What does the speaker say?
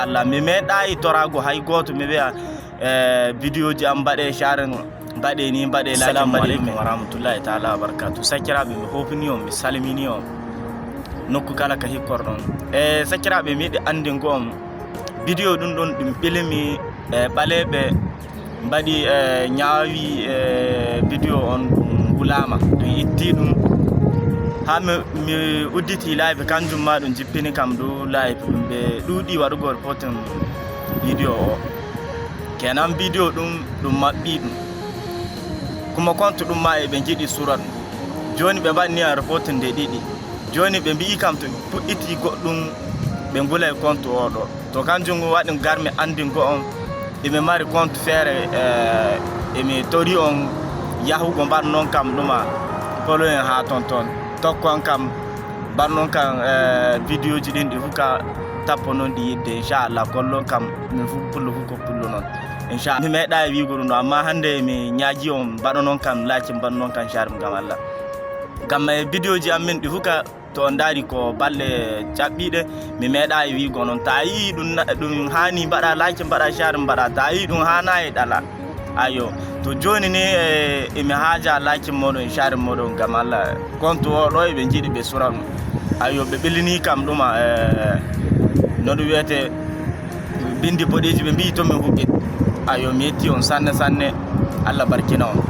Allah mi meɗayi torago hay goto mi wiya vidéo ji am mbaɗe sharen mbaɗe ni mbaɗe la. Assalamu aleykum wa rahmatullahi taala wa barakatuh. Sakiraɓe mi hofni on mi salmini on nokku kala ka hikkorɗon. Sakiraɓe mi yiɗi andingo on vidéo ɗum ɗon ɗum ɓilimi ɓaleɓe mbaɗi ñaawi vidéo on ɗum wulama ɗum itti ɗum ha mi udditi live kanjum ma ɗum jippini kam do live ɗum ɓe ɗuuɗi waɗugo reporting vidéo o. Kenan vidéo ɗum maɓɓi ɗum kuma compte ɗum ma ɓe jiiɗi sura ɗum. Joni ɓe mbaɗni a reporting nde ɗiɗi. Joni ɓe mbi'i kam to puɗɗiti goɗɗum ɓe ngulay compte o ɗo. To kanjum waɗi garmi andingo on ɓe mari compte feere emi tori on yahugo mbaɗnon kam ɗuma follow en ha tonton tokkon kam mbaɗnon kam vidéo ji ɗin ɗi fuka tappo noon ɗi yidde inchallah kollon kam min fu pullo fu ko pullo noon inchallah. Mi meeɗa e wigo ɗum amma hande mi ñaaji on mbaɗonon kam laaci mbaɗnon kam charme gam Allah gam vidéo ji amin ɗi fuka to on daari ko balle caɓɓiɗe mi meeɗa e wigo noon ta yi ɗum hani mbaɗa laaci mbaɗa charme mbaɗa ta yi ɗum hana e ɗala ayo to joni ni emi haaja laaci moɗon e charme moɗon gam Allah compte o ɗo eɓe jiiɗi ɓe sura ɗum ayo ɓe ɓellini kam ɗuma no ɗum wiyete bindi boɗeji ɓe mbi to min huɓɓit ayo mi yetti on sanne sanne Allah barkina on.